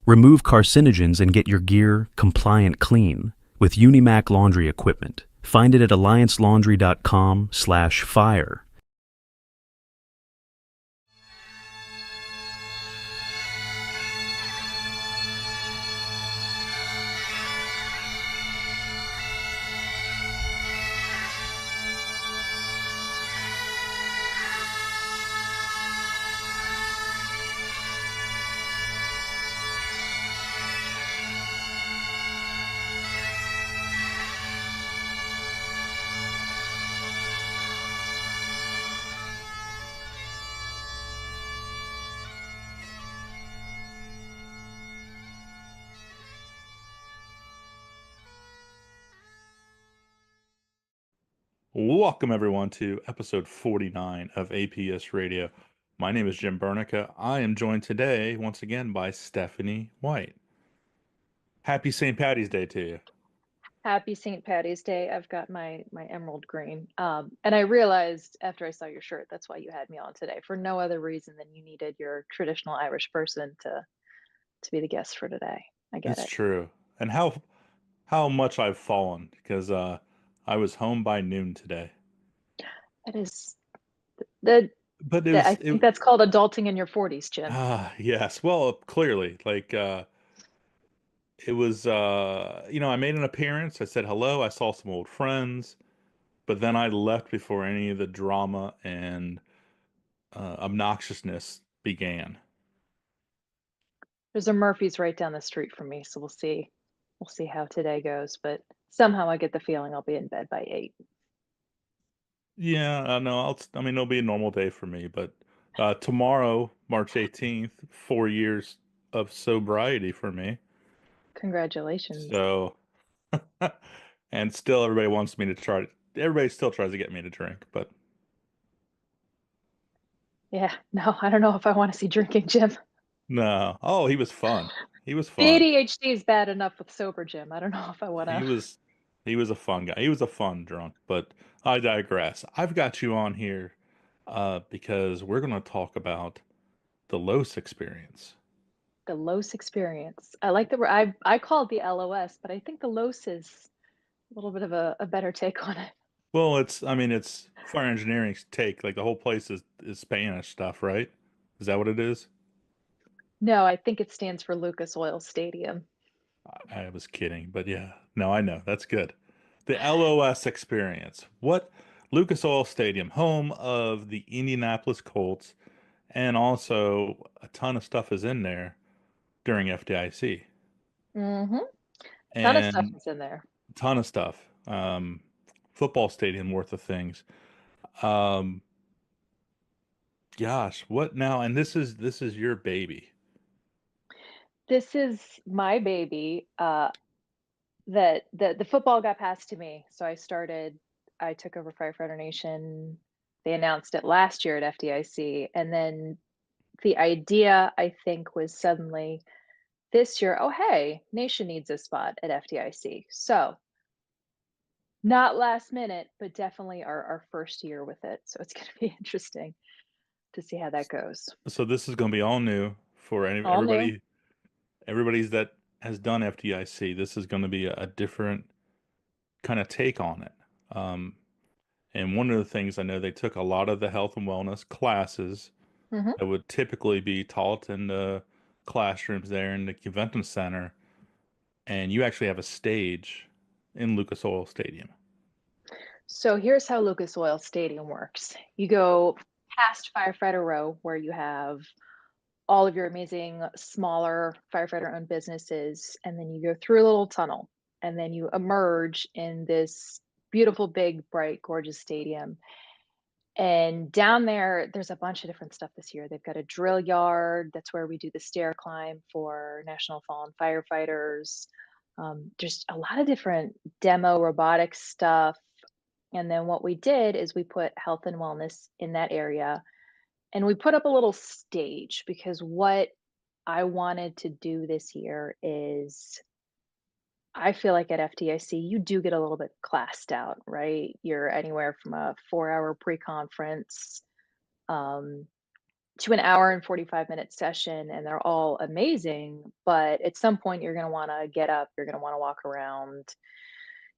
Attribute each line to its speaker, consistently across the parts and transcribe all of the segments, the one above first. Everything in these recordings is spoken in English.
Speaker 1: Remove carcinogens and get your gear compliant clean with Unimac laundry equipment. Find it at alliancelaundry.com/fire.
Speaker 2: Welcome, everyone, to episode 49 of APS Radio. My name is Jim Burneka. I am joined today, once again, by Stephanie White. Happy St. Patty's Day to you.
Speaker 3: Happy St. Patty's Day. I've got my emerald green. And I realized after I saw your shirt, that's why you had me on today, for no other reason than you needed your traditional Irish person to be the guest for today. I get
Speaker 2: It's
Speaker 3: it.
Speaker 2: true. And how much I've fallen, because I was home by noon today.
Speaker 3: It is the
Speaker 2: But
Speaker 3: I think that's called adulting in your 40s, Jim.
Speaker 2: yes. Well, clearly, it was, I made an appearance. I said hello. I saw some old friends, but then I left before any of the drama and obnoxiousness began.
Speaker 3: There's a Murphy's right down the street from me, so we'll see. We'll see how today goes, but somehow I get the feeling I'll be in bed by 8.
Speaker 2: Yeah, no, it'll be a normal day for me, but tomorrow, March 18th, 4 years of sobriety for me.
Speaker 3: Congratulations.
Speaker 2: So, and still everybody still tries to get me to drink, but
Speaker 3: Yeah, no, I don't know if I want to see drinking, Jim.
Speaker 2: no. Oh, he was fun. He was
Speaker 3: The
Speaker 2: fun.
Speaker 3: ADHD is bad enough with sober Jim. I don't know if I want
Speaker 2: He
Speaker 3: to.
Speaker 2: was he was a fun guy. He was a fun drunk, but I digress. I've got you on here because we're going to talk about the LOS experience.
Speaker 3: The LOS experience. I like the I call it the LOS, but I think the LOS is a little bit of a better take on it.
Speaker 2: Well, it's fire engineering's take. Like the whole place is Spanish stuff, right? Is that what it is?
Speaker 3: No, I think it stands for Lucas Oil Stadium.
Speaker 2: I was kidding, but yeah. No, I know. That's good. The LOS experience. What Lucas Oil Stadium, home of the Indianapolis Colts, and also a ton of stuff is in there during FDIC.
Speaker 3: Mm-hmm. Ton of stuff
Speaker 2: And
Speaker 3: is in there.
Speaker 2: ton of stuff. Football stadium worth of things. Um, gosh, what now? And this is your baby.
Speaker 3: This is my baby. That the football got passed to me, so I took over Firefighter Nation. They announced it last year at FDIC, and then the idea I think was suddenly this year, oh hey, Nation needs a spot at FDIC. So not last minute, but definitely our first year with it. So it's going to be interesting to see how that goes.
Speaker 2: So this is going to be all new for
Speaker 3: All new.
Speaker 2: everybody's that has done FDIC. This is going to be a different kind of take on it. Um, and one of the things I know, they took a lot of the health and wellness classes
Speaker 3: Hmm.
Speaker 2: that would typically be taught in the classrooms there in the convention center, and you actually have a stage in Lucas Oil Stadium.
Speaker 3: So here's how Lucas Oil Stadium works. You go past Firefighter Row, where you have all of your amazing smaller firefighter owned businesses, and then you go through a little tunnel, and then you emerge in this beautiful, big, bright, gorgeous stadium. And down there, there's a bunch of different stuff this year. They've got a drill yard. That's where we do the stair climb for National Fallen Firefighters. Just a lot of different demo robotics stuff. And then what we did is we put health and wellness in that area. And we put up a little stage because what I wanted to do this year is I feel like at FDIC, you do get a little bit classed out, right? You're anywhere from a 4-hour pre conference. Um, to an hour and 45-minute session, and they're all amazing, but at some point you're going to want to get up, you're going to want to walk around,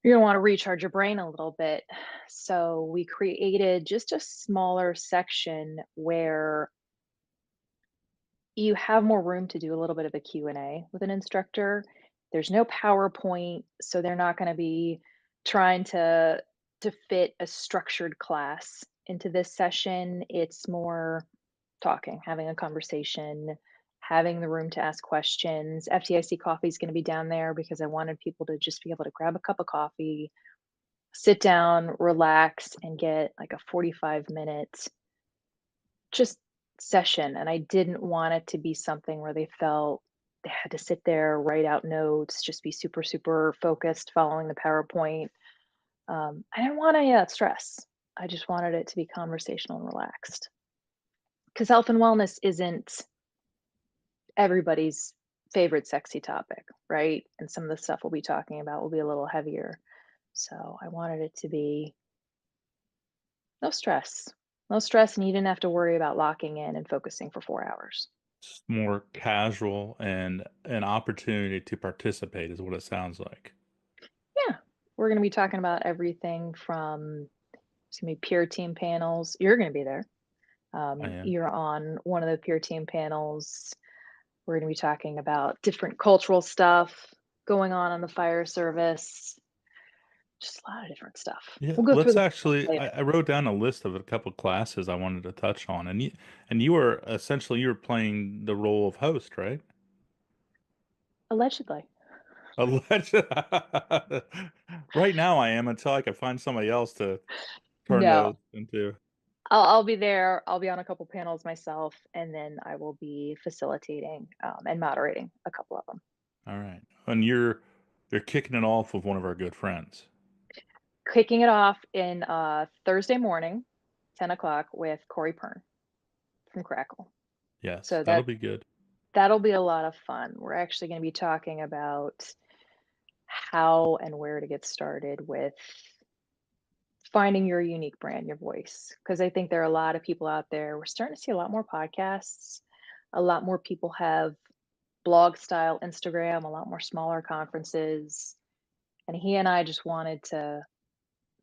Speaker 3: you're going to want to recharge your brain a little bit. So we created just a smaller section where you have more room to do a little bit of a Q&A with an instructor. There's no PowerPoint, so they're not going to be trying to fit a structured class into this session. It's more talking, having a conversation, having the room to ask questions. FDIC coffee is going to be down there because I wanted people to just be able to grab a cup of coffee, sit down, relax, and get like a 45-minute just session. And I didn't want it to be something where they felt they had to sit there, write out notes, just be super, super focused following the PowerPoint. I didn't want any of that stress. I just wanted it to be conversational and relaxed. Because health and wellness isn't everybody's favorite sexy topic, right? And some of the stuff we'll be talking about will be a little heavier. So I wanted it to be no stress. No stress, and you didn't have to worry about locking in and focusing for 4 hours.
Speaker 2: It's more casual and an opportunity to participate is what it sounds like.
Speaker 3: Yeah. We're going to be talking about everything from it's going to be peer team panels. You're going to be there.
Speaker 2: I am.
Speaker 3: You're on one of the peer team panels. We're going to be talking about different cultural stuff going on in the fire service. Just a lot of different stuff.
Speaker 2: Yeah,
Speaker 3: We'll go through
Speaker 2: let's
Speaker 3: the
Speaker 2: actually.
Speaker 3: later.
Speaker 2: I wrote down a list of a couple classes I wanted to touch on, and you were essentially you were playing the role of host, right?
Speaker 3: Allegedly.
Speaker 2: Alleged. Right now, I am until I can find somebody else to turn those
Speaker 3: No,
Speaker 2: into.
Speaker 3: I'll be there. I'll be on a couple panels myself, and then I will be facilitating and moderating a couple of them.
Speaker 2: All right, and you're kicking it off with one of our good friends.
Speaker 3: Kicking it off in Thursday morning, 10 o'clock with Corey Pern from Crackle.
Speaker 2: Yes,
Speaker 3: So
Speaker 2: that'll be good.
Speaker 3: that'll be a lot of fun. We're actually going to be talking about how and where to get started with finding your unique brand, your voice. Because I think there are a lot of people out there. We're starting to see a lot more podcasts. A lot more people have blog style Instagram, a lot more smaller conferences. And he and I just wanted to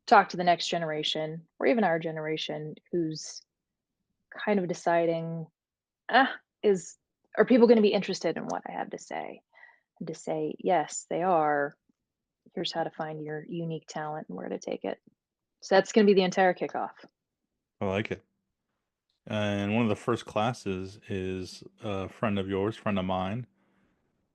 Speaker 3: talk to the next generation, or even our generation, who's kind of deciding, ah, is are people going to be interested in what I have to say? And to say, yes, they are. Here's how to find your unique talent and where to take it. So that's going to be the entire kickoff.
Speaker 2: I like it. And one of the first classes is a friend of yours, friend of mine,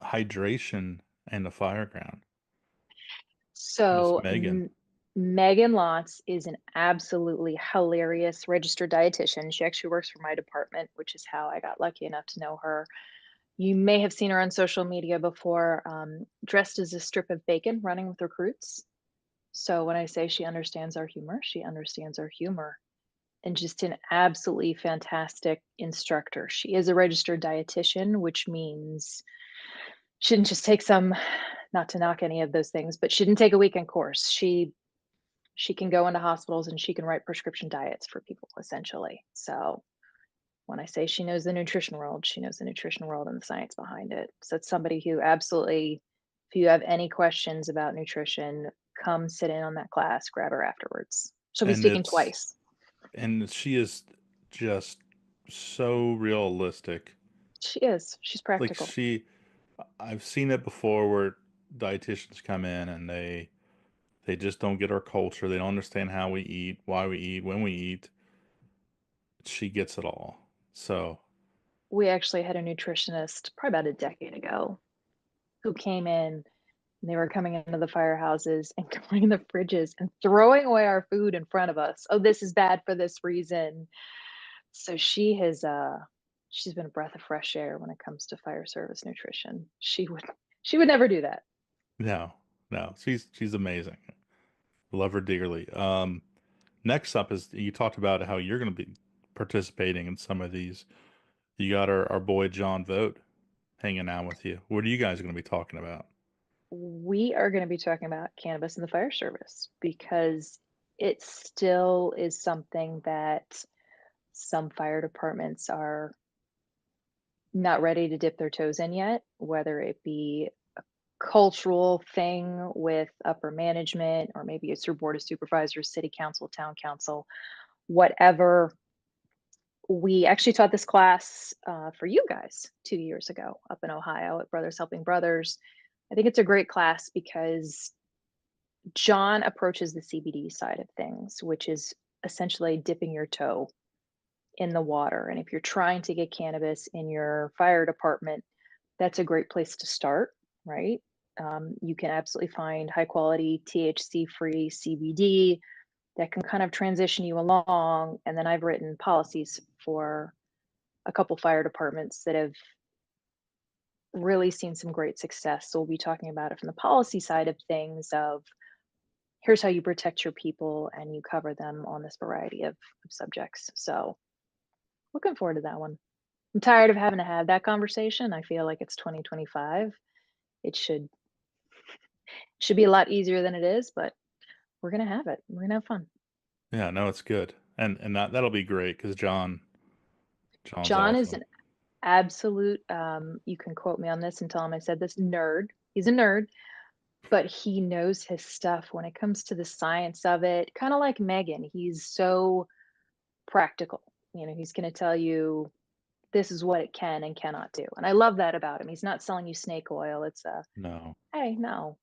Speaker 2: hydration and the fireground. Miss
Speaker 3: So
Speaker 2: Megan.
Speaker 3: Megan Lotz is an absolutely hilarious registered dietitian. She actually works for my department, which is how I got lucky enough to know her. You may have seen her on social media before, dressed as a strip of bacon running with recruits. So when I say she understands our humor, she understands our humor. And just an absolutely fantastic instructor. She is a registered dietitian, which means she didn't just take some, not to knock any of those things, but she didn't take a weekend course. She can go into hospitals and she can write prescription diets for people essentially. So when I say she knows the nutrition world, she knows the nutrition world and the science behind it. So it's somebody who absolutely, if you have any questions about nutrition, come sit in on that class, grab her afterwards. She'll be
Speaker 2: And
Speaker 3: speaking
Speaker 2: it's
Speaker 3: twice.
Speaker 2: and she is just so realistic.
Speaker 3: She is. She's
Speaker 2: Like
Speaker 3: practical.
Speaker 2: I've seen it before where dietitians come in and they just don't get our culture. They don't understand how we eat, why we eat, when we eat. She gets it all. So,
Speaker 3: We actually had a nutritionist probably about a decade ago who came in and they were coming into the firehouses and going in the fridges and throwing away our food in front of us. Oh, this is bad for this reason. So she's been a breath of fresh air when it comes to fire service nutrition. She would never do that.
Speaker 2: no, no, she's amazing. Love her dearly. Next up is you talked about how you're going to be participating in some of these. You got our boy John Vogt hanging out with you. What are you guys going to be talking about?
Speaker 3: We are going to be talking about cannabis in the fire service because it still is something that some fire departments are not ready to dip their toes in yet, whether it be cultural thing with upper management, or maybe it's your board of supervisors, city council, town council, whatever. We actually taught this class for you guys 2 years ago up in Ohio at Brothers Helping Brothers. I think it's a great class because John approaches the CBD side of things, which is essentially dipping your toe in the water. And if you're trying to get cannabis in your fire department, that's a great place to start, right? You can absolutely find high quality THC free CBD that can kind of transition you along. And then I've written policies for a couple fire departments that have really seen some great success. So we'll be talking about it from the policy side of things of here's how you protect your people and you cover them on this variety of subjects. So looking forward to that one. I'm tired of having to have that conversation. I feel like it's 2025. It should be a lot easier than it is, but we're gonna have it. We're gonna have fun.
Speaker 2: Yeah, no, it's good. And that'll be great because John's
Speaker 3: John is
Speaker 2: awesome.
Speaker 3: an absolute, you can quote me on this and tell him I said this, nerd. He's a nerd, but he knows his stuff when it comes to the science of it. Kind of like Megan, he's so practical. He's going to tell you this is what it can and cannot do. And I love that about him. He's not selling you snake oil. It's
Speaker 2: No.
Speaker 3: hey, no,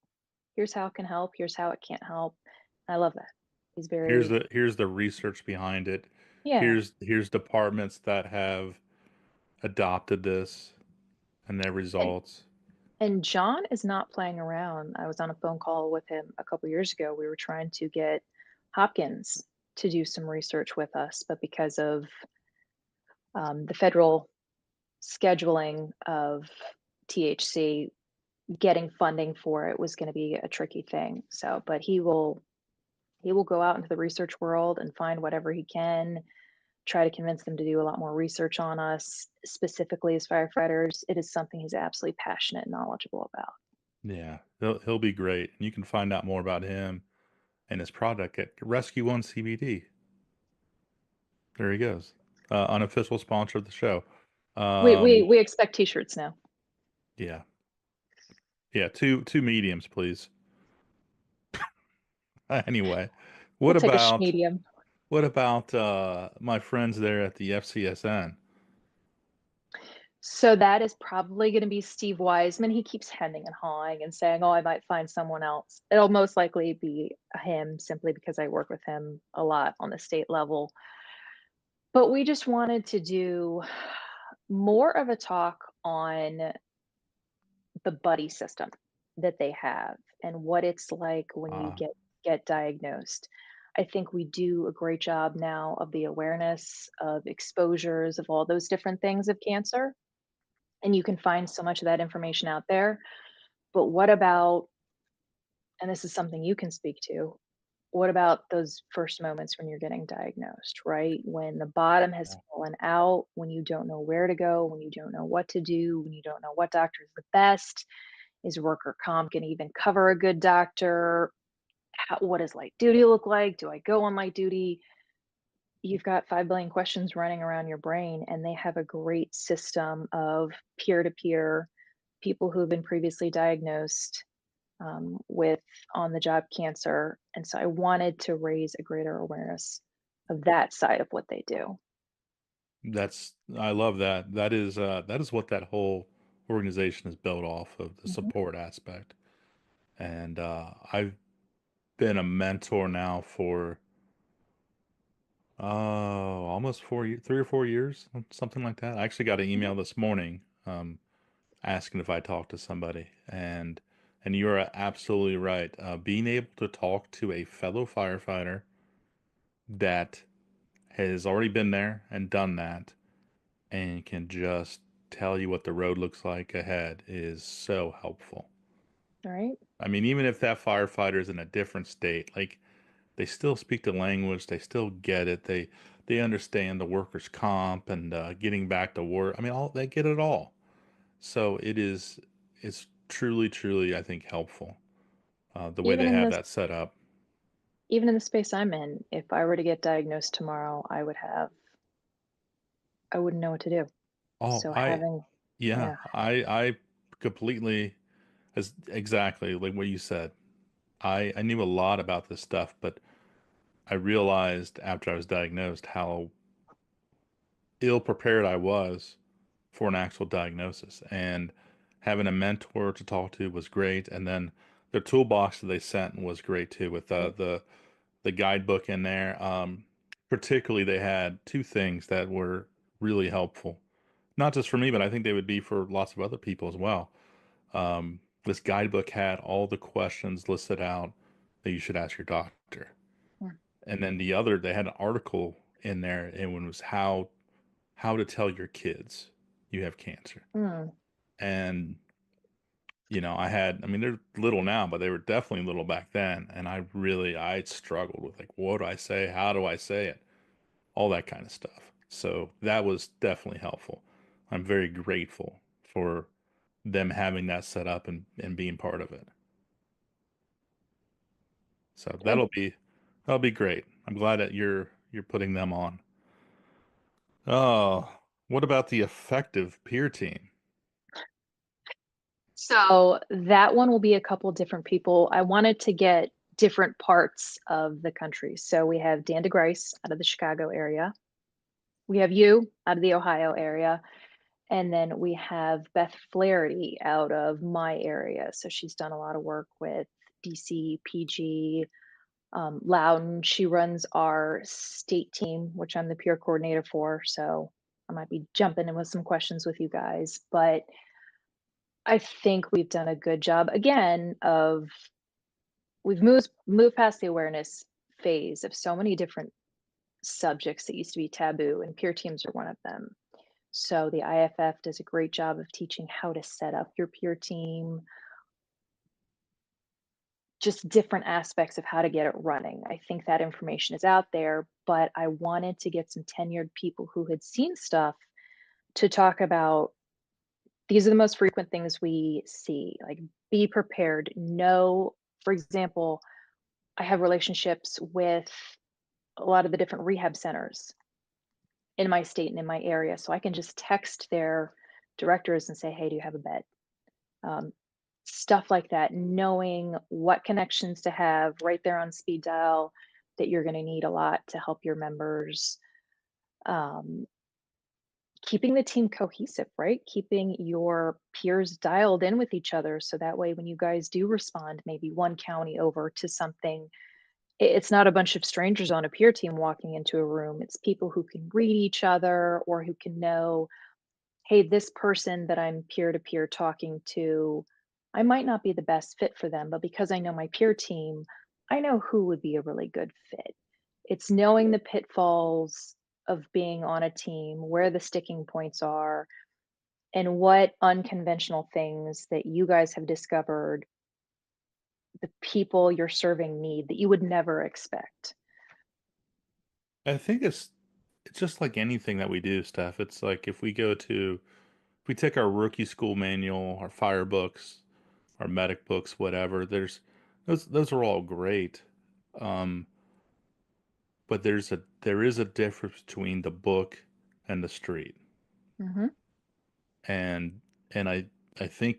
Speaker 3: here's how it can help. Here's how it can't help. I love that. He's
Speaker 2: Here's
Speaker 3: very,
Speaker 2: the research behind it.
Speaker 3: yeah.
Speaker 2: Here's departments that have adopted this and their
Speaker 3: And
Speaker 2: results.
Speaker 3: and John is not playing around. I was on a phone call with him a couple years ago. We were trying to get Hopkins to do some research with us, but because of the federal scheduling of THC, getting funding for it was going to be a tricky thing. So, but he will go out into the research world and find whatever he can, try to convince them to do a lot more research on us, specifically as firefighters. It is something he's absolutely passionate and knowledgeable about.
Speaker 2: Yeah, he'll be great. And you can find out more about him and his product at Rescue One CBD. There he goes. Unofficial sponsor of the show.
Speaker 3: We expect t-shirts now.
Speaker 2: Yeah. Yeah, two mediums, please. Anyway,
Speaker 3: We'll
Speaker 2: what
Speaker 3: take a
Speaker 2: about
Speaker 3: medium.
Speaker 2: my friends there at the FCSN?
Speaker 3: So that is probably going to be Steve Wiseman. He keeps hemming and hawing and saying, "Oh, I might find someone else." It'll most likely be him, simply because I work with him a lot on the state level. But we just wanted to do more of a talk on the buddy system that they have and what it's like when you
Speaker 2: Uh,
Speaker 3: get diagnosed. I think we do a great job now of the awareness of exposures of all those different things of cancer, and you can find so much of that information out there. But what about, and this is something you can speak to, what about those first moments when you're getting diagnosed, right? When the bottom has fallen out, when you don't know where to go, when you don't know what to do, when you don't know what doctor is the best, is worker comp going to even cover a good doctor? What does light duty look like? Do I go on light duty? You've got 5 billion questions running around your brain, and they have a great system of peer to peer people who have been previously diagnosed with on the job cancer. And so I wanted to raise a greater awareness of that side of what they do.
Speaker 2: I love that. That is what that whole organization is built off of, the
Speaker 3: Mhm.
Speaker 2: support aspect. And I've been a mentor now for almost 4 years, 3 or 4 years, something like that. I actually got an
Speaker 3: Mhm.
Speaker 2: email this morning asking if I talked to somebody, and you're absolutely right. Being able to talk to a fellow firefighter that has already been there and done that and can just tell you what the road looks like ahead is so helpful.
Speaker 3: All right.
Speaker 2: I mean, even if that firefighter is in a different state, like they still speak the language, they still get it, they understand the workers' comp and getting back to work. I mean, all they get it all. So it's truly, I think, helpful the way
Speaker 3: Even
Speaker 2: they
Speaker 3: in
Speaker 2: have
Speaker 3: this
Speaker 2: that set up.
Speaker 3: even in the space I'm in, if I were to get diagnosed tomorrow, I would have I wouldn't know what to do.
Speaker 2: Oh,
Speaker 3: So having,
Speaker 2: yeah,
Speaker 3: yeah,
Speaker 2: I completely, as exactly like what you said. I knew a lot about this stuff, but I realized after I was diagnosed how ill prepared I was for an actual diagnosis. And having a mentor to talk to was great. And then the toolbox that they sent was great too, with
Speaker 3: right.
Speaker 2: the guidebook in there. Particularly, they had two things that were really helpful, not just for me, but I think they would be for lots of other people as well. This guidebook had all the questions listed out that you should ask your doctor.
Speaker 3: Yeah.
Speaker 2: And then they had an article in there, and it was how to tell your kids you have cancer.
Speaker 3: Mm,
Speaker 2: And I mean, they're little now, but they were definitely little back then. And I struggled with, like, what do I say? How do I say it? All that kind of stuff. So that was definitely helpful. I'm very grateful for them having that set up and being part of it. So
Speaker 3: good.
Speaker 2: that'll be great. I'm glad that you're putting them on. Oh, what about the effective peer team?
Speaker 3: So that one will be a couple different people. I wanted to get different parts of the country. So we have Dan DeGrice out of the Chicago area. We have you out of the Ohio area. And then we have Beth Flaherty out of my area. So she's done a lot of work with DC, PG, Loudon. She runs our state team, which I'm the peer coordinator for. So I might be jumping in with some questions with you guys, but I think we've done a good job again of we've moved past the awareness phase of so many different subjects that used to be taboo, and peer teams are one of them. So the IFF does a great job of teaching how to set up your peer team, just different aspects of how to get it running. I think that information is out there, but I wanted to get some tenured people who had seen stuff to talk about these are the most frequent things we see. Like, be prepared. Know, for example, I have relationships with a lot of the different rehab centers in my state and in my area. So I can just text their directors and say, hey, do you have a bed? Um, Stuff like that, knowing what connections to have right there on speed dial that you're going to need a lot to help your members. Um, Keeping the team cohesive, right? Keeping your peers dialed in with each other. So that way, when you guys do respond, maybe one county over to something, it's not a bunch of strangers on a peer team walking into a room. It's people who can read each other or who can know, hey, this person that I'm peer to peer talking to, I might not be the best fit for them, but because I know my peer team, I know who would be a really good fit. It's knowing the pitfalls of being on a team, where the sticking points are, and what unconventional things that you guys have discovered the people you're serving need that you would never expect.
Speaker 2: I think it's just like anything that we do, Steph. It's like if we take our rookie school manual, our fire books, our medic books, whatever, there's those are all great. Um, but there is a difference between the book and the street.
Speaker 3: Hmm.
Speaker 2: And I think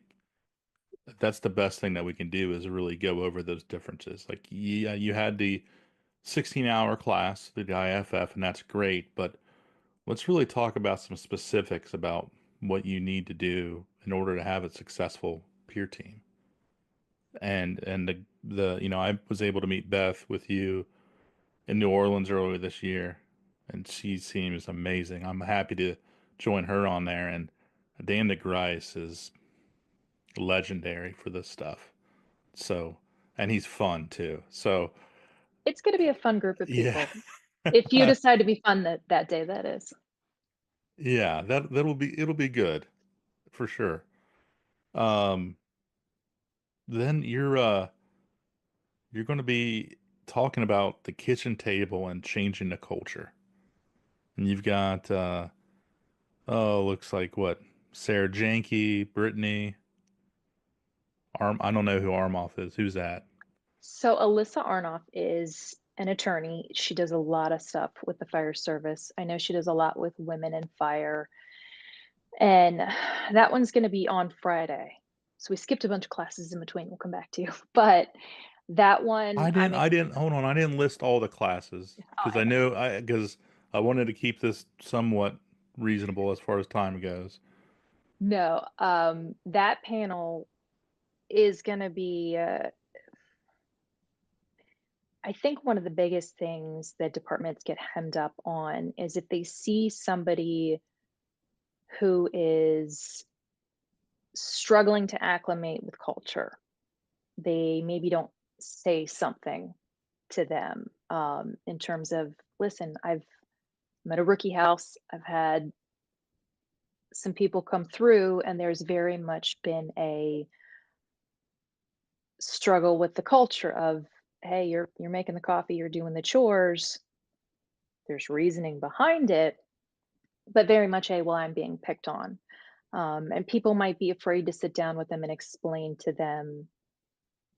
Speaker 2: that's the best thing that we can do is really go over those differences. Like, yeah, you had the 16-hour class, the IFF, and that's great, but let's really talk about some specifics about what you need to do in order to have a successful peer team. And I was able to meet Beth with you in New Orleans earlier this year, and she seems amazing. I'm happy to join her on there, and Dan DeGrice is legendary for this stuff. So, and he's fun too. So,
Speaker 3: It's going to be a fun group of
Speaker 2: yeah.
Speaker 3: people. If you decide to be fun that day, that is.
Speaker 2: Yeah, it'll be good for sure. Um, then you're going to be talking about the kitchen table and changing the culture. And you've got looks like what? Sarah Janke, Brittany, I don't know who Armoff is. Who's that?
Speaker 3: So Alyssa Arnoff is an attorney. She does a lot of stuff with the fire service. I know she does a lot with women in fire. And that one's going to be on Friday. So we skipped a bunch of classes in between. We'll come back to you. But that one,
Speaker 2: I didn't, hold on. I didn't list all the classes because
Speaker 3: I know.
Speaker 2: because I wanted to keep this somewhat reasonable as far as time goes.
Speaker 3: No, that panel is going to be, I think one of the biggest things that departments get hemmed up on is if they see somebody who is struggling to acclimate with culture, they maybe don't say something to them in terms of, listen, I'm at a rookie house. I've had some people come through, and there's very much been a struggle with the culture of, hey, you're making the coffee, you're doing the chores. There's reasoning behind it, but very much a, well, I'm being picked on. And people might be afraid to sit down with them and explain to them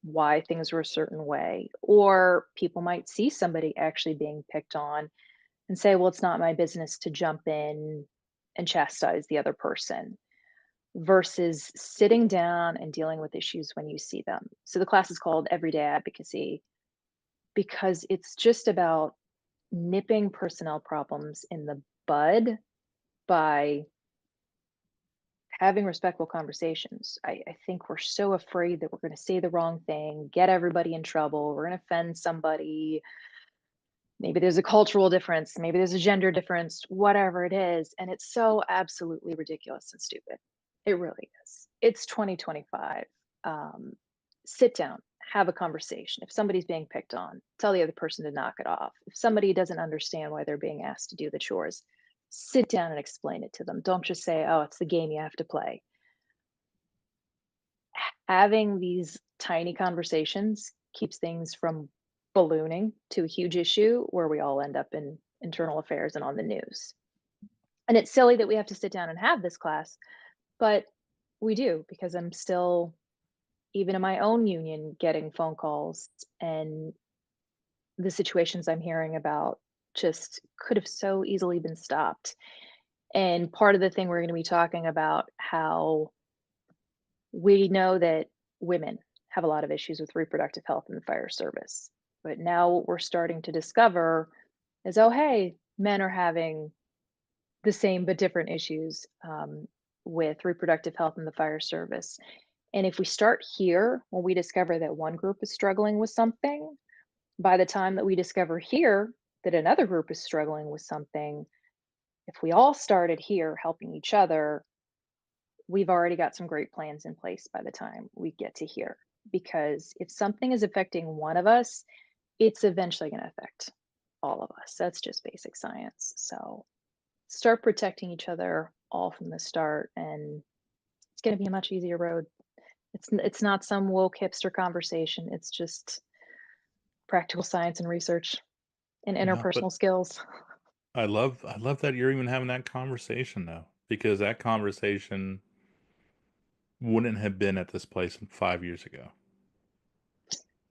Speaker 3: why things were a certain way. Or people might see somebody actually being picked on and say, well, it's not my business to jump in and chastise the other person, versus sitting down and dealing with issues when you see them. So the class is called Everyday Advocacy because it's just about nipping personnel problems in the bud by having respectful conversations. I think we're so afraid that we're going to say the wrong thing, get everybody in trouble, we're going to offend somebody. Maybe there's a cultural difference, maybe there's a gender difference, whatever it is. And it's so absolutely ridiculous and stupid. It really is. It's 2025. Sit down, have a conversation. If somebody's being picked on, tell the other person to knock it off. If somebody doesn't understand why they're being asked to do the chores, sit down and explain it to them. Don't just say, oh, it's the game you have to play. Having these tiny conversations keeps things from ballooning to a huge issue where we all end up in internal affairs and on the news. And it's silly that we have to sit down and have this class, but we do, because I'm still, even in my own union, getting phone calls, and the situations I'm hearing about just could have so easily been stopped. And part of the thing we're going to be talking about, how we know that women have a lot of issues with reproductive health in the fire service. But now what we're starting to discover is, oh, hey, men are having the same but different issues with reproductive health in the fire service. And if we start here, when we discover that one group is struggling with something, by the time that we discover here that another group is struggling with something, if we all started here helping each other, we've already got some great plans in place by the time we get to here. Because if something is affecting one of us, it's eventually going to affect all of us. That's just basic science. So start protecting each other all from the start, and it's going to be a much easier road. It's not some woke hipster conversation. It's just practical science and research and
Speaker 2: Yeah, but
Speaker 3: interpersonal skills.
Speaker 2: I love that you're even having that conversation though, because that conversation wouldn't have been at this place 5 years ago.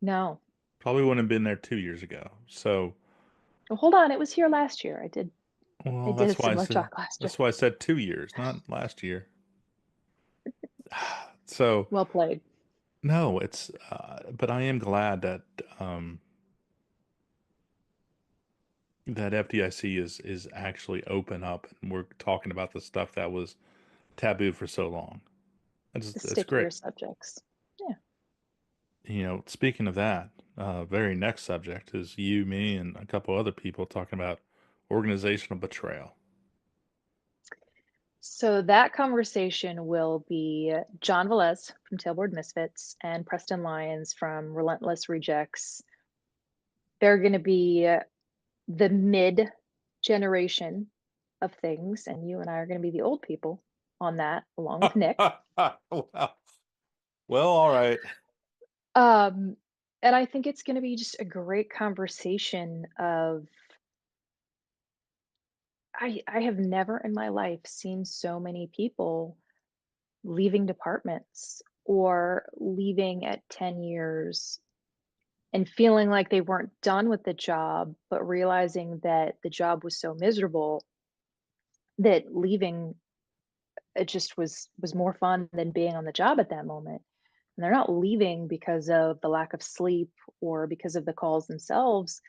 Speaker 3: No.
Speaker 2: Probably wouldn't have been there 2 years ago. So,
Speaker 3: Well, hold on. It was here last year. I
Speaker 2: well,
Speaker 3: did a similar talk last year.
Speaker 2: that's why I said 2 years, not last year. So,
Speaker 3: Well played.
Speaker 2: no, but I am glad that that FDIC is actually open up and we're talking about the stuff that was taboo for so long.
Speaker 3: The
Speaker 2: That's great.
Speaker 3: stickier subjects. Yeah.
Speaker 2: You know, speaking of that, very next subject is you, me, and a couple other people talking about organizational betrayal.
Speaker 3: So that conversation will be John Velez from Tailboard Misfits and Preston Lyons from Relentless Rejects. They're going to be the mid generation of things, and you and I are going to be the old people on that, along with Nick.
Speaker 2: Well, all right.
Speaker 3: And I think it's going to be just a great conversation of, I have never in my life seen so many people leaving departments or leaving at 10 years and feeling like they weren't done with the job, but realizing that the job was so miserable that leaving it just was more fun than being on the job at that moment. And they're not leaving because of the lack of sleep or because of the calls themselves.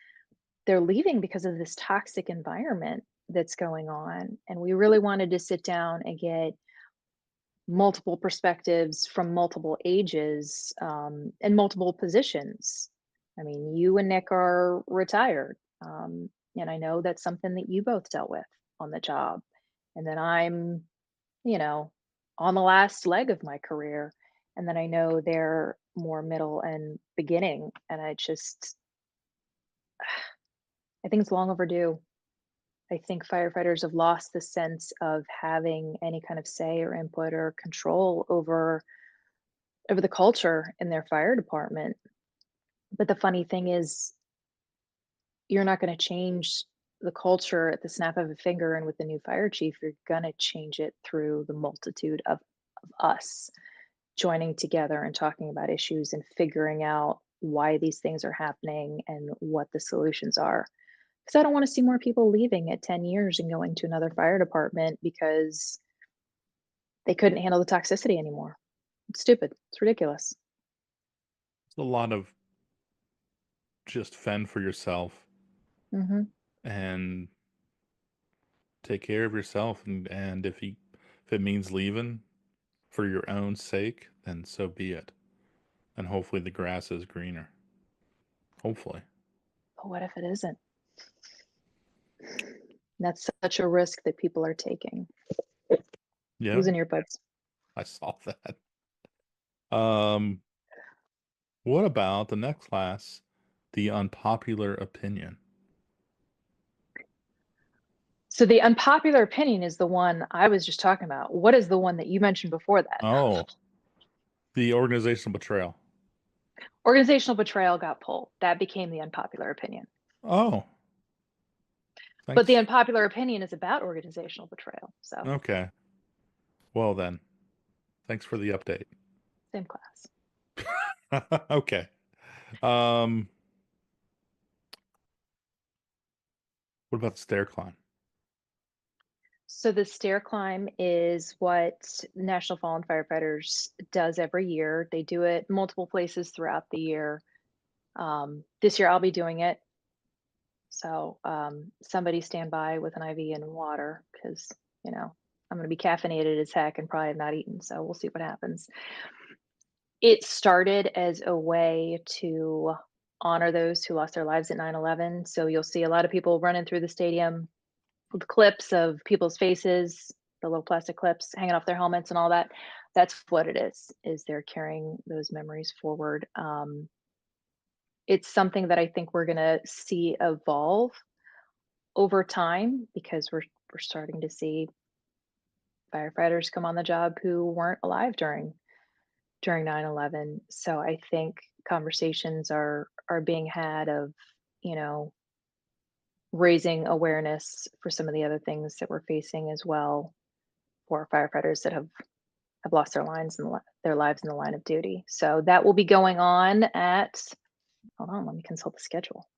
Speaker 3: They're leaving because of this toxic environment that's going on. And we really wanted to sit down and get multiple perspectives from multiple ages and multiple positions. I mean, you and Nick are retired. And I know that's something that you both dealt with on the job. And then I'm, you know, on the last leg of my career. And then I know they're more middle and beginning. And I think it's long overdue. I think firefighters have lost the sense of having any kind of say or input or control over the culture in their fire department. But the funny thing is, you're not going to change the culture at the snap of a finger and with the new fire chief. You're going to change it through the multitude of us joining together and talking about issues and figuring out why these things are happening and what the solutions are. Because I don't want to see more people leaving at 10 years and going to another fire department because they couldn't handle the toxicity anymore. It's stupid. It's ridiculous.
Speaker 2: It's a lot of just fend for yourself
Speaker 3: Hmm.
Speaker 2: and take care of yourself. And if it means leaving for your own sake, then so be it. And hopefully the grass is greener. Hopefully.
Speaker 3: But what if it isn't? That's such a risk that people are taking.
Speaker 2: Yeah,
Speaker 3: Losing earbuds.
Speaker 2: I saw that. Um, what about the next class, the unpopular opinion?
Speaker 3: So the unpopular opinion is the one I was just talking about. What is the one that you mentioned before that?
Speaker 2: Oh, the organizational betrayal.
Speaker 3: Organizational betrayal got pulled. That became the unpopular opinion.
Speaker 2: Oh,
Speaker 3: But the
Speaker 2: thanks.
Speaker 3: unpopular opinion is about organizational betrayal. So
Speaker 2: Okay. Well then, thanks for the update.
Speaker 3: same class.
Speaker 2: Okay. Um, what about the stair climb?
Speaker 3: So the stair climb is what the National Fallen Firefighters does every year. They do it multiple places throughout the year. This year I'll be doing it. So somebody stand by with an IV and water because, I'm going to be caffeinated as heck and probably have not eaten. So we'll see what happens. It started as a way to honor those who lost their lives at 9/11. So you'll see a lot of people running through the stadium with clips of people's faces, the little plastic clips hanging off their helmets and all that. That's what it is they're carrying those memories forward. It's something that I think we're going to see evolve over time because we're starting to see firefighters come on the job who weren't alive during 9/11. So I think conversations are being had of, you know, raising awareness for some of the other things that we're facing as well for firefighters that have lost their lives in the line of duty. So that will be going on at, hold on, let me consult the schedule.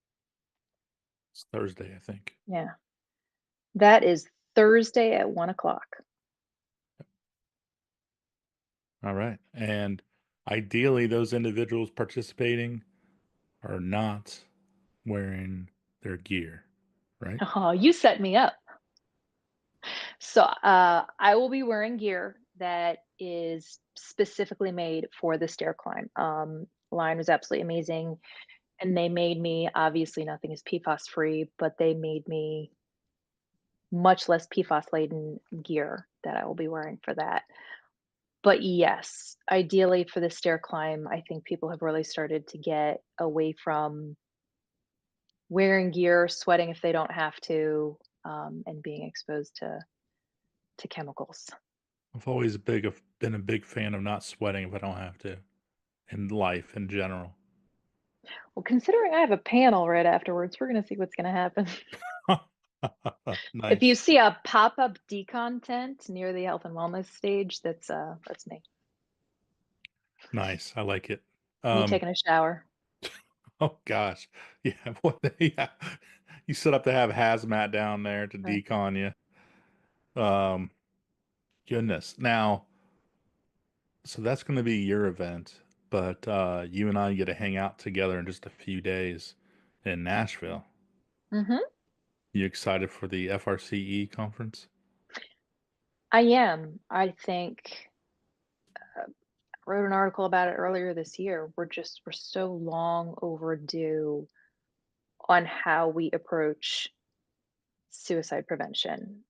Speaker 2: It's Thursday, I think.
Speaker 3: Yeah. That is Thursday at 1 o'clock.
Speaker 2: All right. And ideally, those individuals participating are not wearing their gear, right?
Speaker 3: Oh, you set me up. So I will be wearing gear that is specifically made for the stair climb. Line was absolutely amazing. And they made me, obviously nothing is PFAS free, but they made me much less PFAS laden gear that I will be wearing for that. But yes, ideally for the stair climb, I think people have really started to get away from wearing gear, sweating if they don't have to, and being exposed to chemicals.
Speaker 2: I've always been a big fan of not sweating if I don't have to in life in general.
Speaker 3: Well, considering I have a panel right afterwards, we're gonna see what's gonna happen. If you
Speaker 2: Nice.
Speaker 3: see a pop-up decon tent near the health and wellness stage, that's me.
Speaker 2: Nice. I like it.
Speaker 3: Me taking a shower.
Speaker 2: Oh gosh. Yeah, what yeah. You set up to have hazmat down there to
Speaker 3: Right.
Speaker 2: decon you. Goodness. Now, so that's going to be your event, but you and I get to hang out together in just a few days in Nashville.
Speaker 3: Mm-hmm.
Speaker 2: You excited for the FRCE conference?
Speaker 3: I am. I think I wrote an article about it earlier this year. We're so long overdue on how we approach suicide prevention.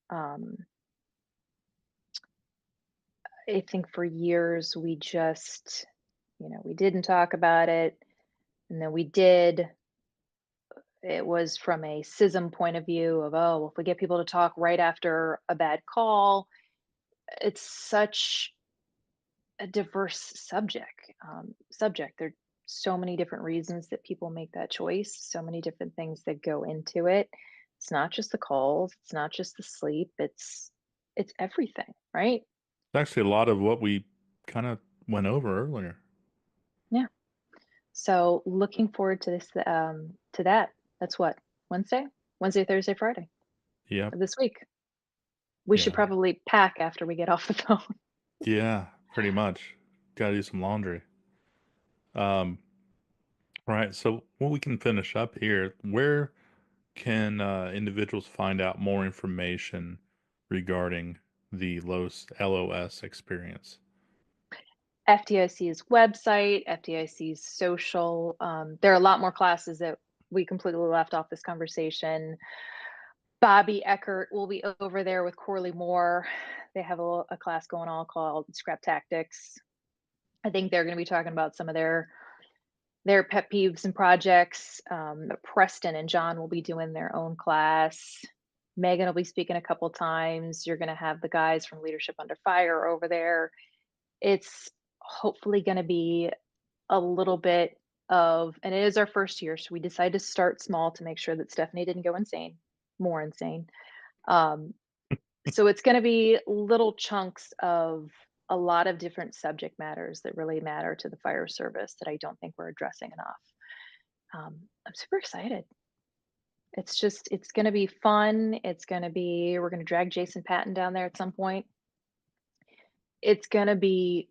Speaker 3: I think for years we just, we didn't talk about it, and then we did. It was from a SISM point of view of, oh, well, if we get people to talk right after a bad call, it's such a diverse subject. There are so many different reasons that people make that choice, so many different things that go into it. It's not just the calls, it's not just the sleep, it's everything, right?
Speaker 2: It's actually a lot of what we kind of went over earlier.
Speaker 3: Yeah. So looking forward to this to that. That's what, Wednesday? Wednesday, Thursday, Friday
Speaker 2: Yep.
Speaker 3: of this week. We should
Speaker 2: Yeah.
Speaker 3: probably pack after we get off the phone.
Speaker 2: Yeah, pretty much. Got to do some laundry. Um, right. So, what we can finish up here, where can individuals find out more information regarding the LOS experience?
Speaker 3: FDIC's website, FDIC's social. There are a lot more classes that we completely left off this conversation. Bobby Eckert will be over there with Corley Moore. They have a class going on called Scrap Tactics. I think they're going to be talking about some of their pet peeves and projects. Preston and John will be doing their own class. Megan will be speaking a couple times. You're going to have the guys from Leadership Under Fire over there. It's hopefully going to be a little bit of, and it is our first year, so we decided to start small to make sure that Stephanie didn't go more insane. So it's going to be little chunks of a lot of different subject matters that really matter to the fire service that I don't think we're addressing enough. I'm super excited. It's going to be fun. We're going to drag Jason Patton down there at some point. It's going to be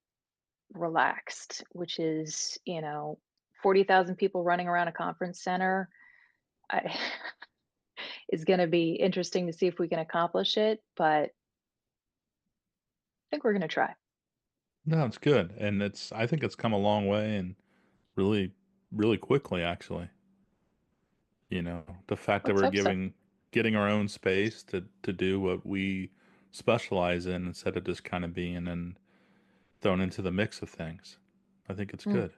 Speaker 3: relaxed, which is, 40,000 people running around a conference center. I, is going to be interesting to see if we can accomplish it, but I think we're going to try.
Speaker 2: No, it's good, and I think it's come a long way, and really, really quickly, actually. The fact that
Speaker 3: Let's
Speaker 2: we're
Speaker 3: hope so.
Speaker 2: getting our own space to do what we specialize in instead of just kind of being thrown into the mix of things. I think it's
Speaker 3: Mm.
Speaker 2: good.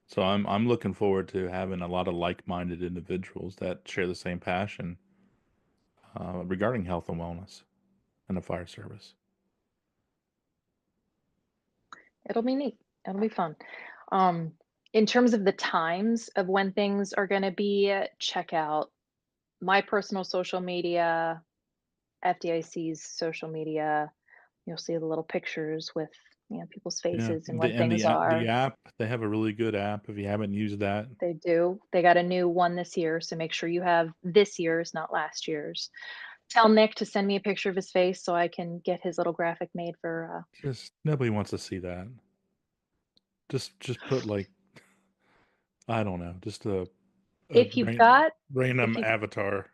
Speaker 2: So I'm looking forward to having a lot of like-minded individuals that share the same passion regarding health and wellness in the fire service.
Speaker 3: It'll be neat. It'll be fun. Um, in terms of the times of when things are going to be, check out my personal social media, FDIC's social media. You'll see the little pictures with people's
Speaker 2: Yeah,
Speaker 3: faces and when things
Speaker 2: the
Speaker 3: are.
Speaker 2: app, they have a really good app if you haven't used that.
Speaker 3: They do. They got a new one this year, so make sure you have this year's, not last year's. Tell Nick to send me a picture of his face so I can get his little graphic made for.
Speaker 2: Just nobody wants to see that. Just put like I don't know, just a
Speaker 3: If you've got if
Speaker 2: random
Speaker 3: you
Speaker 2: avatar.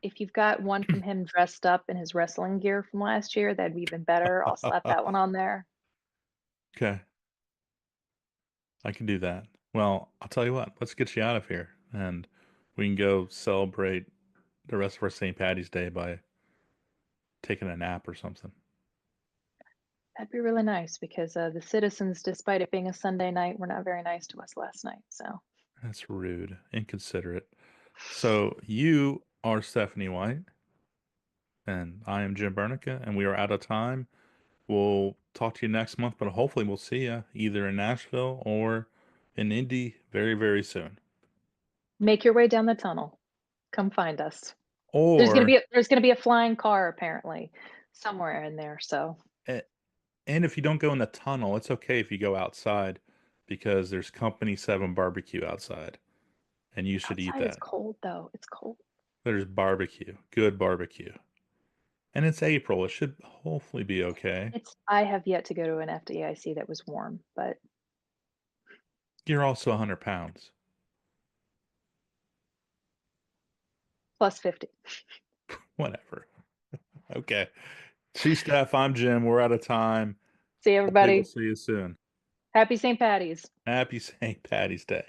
Speaker 3: if you've got one from him dressed up in his wrestling gear from last year, that'd be even better. I'll slap that one on there.
Speaker 2: Okay, I can do that. Well, I'll tell you what, let's get you out of here and we can go celebrate the rest of our St. Patty's Day by taking a nap or something.
Speaker 3: That'd be really nice because the citizens, despite it being a Sunday night, were not very nice to us last night. So
Speaker 2: That's rude, inconsiderate. So you are Stephanie White, and I am Jim Burneka, and we are out of time. We'll talk to you next month, but hopefully we'll see you either in Nashville or in Indy very, very soon.
Speaker 3: make your way down the tunnel. Come find us.
Speaker 2: Or,
Speaker 3: There's gonna be a flying car apparently somewhere in there. So
Speaker 2: a- and if you don't go in the tunnel, it's okay if you go outside because there's Company 7 barbecue outside. and you should eat
Speaker 3: Outside it's
Speaker 2: that.
Speaker 3: cold though. It's cold.
Speaker 2: There's barbecue, good barbecue. And it's April. It should hopefully be okay.
Speaker 3: I have yet to go to an FDIC that was warm, but
Speaker 2: You're also 100 pounds.
Speaker 3: plus 50.
Speaker 2: Whatever. Okay. She's Steph. I'm Jim. We're out of time.
Speaker 3: See
Speaker 2: Hopefully
Speaker 3: everybody.
Speaker 2: We'll see you soon.
Speaker 3: Happy St. Patty's
Speaker 2: Happy St. Patty's Day,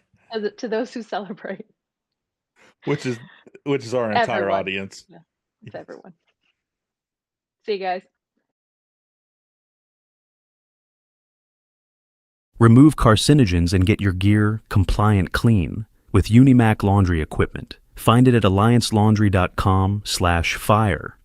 Speaker 3: to those who celebrate.
Speaker 2: which is our entire
Speaker 3: Everyone.
Speaker 2: audience.
Speaker 3: Yeah, it's everyone. See you guys.
Speaker 1: Remove carcinogens and get your gear compliant clean with Unimac laundry equipment. Find it at alliancelaundry.com/fire.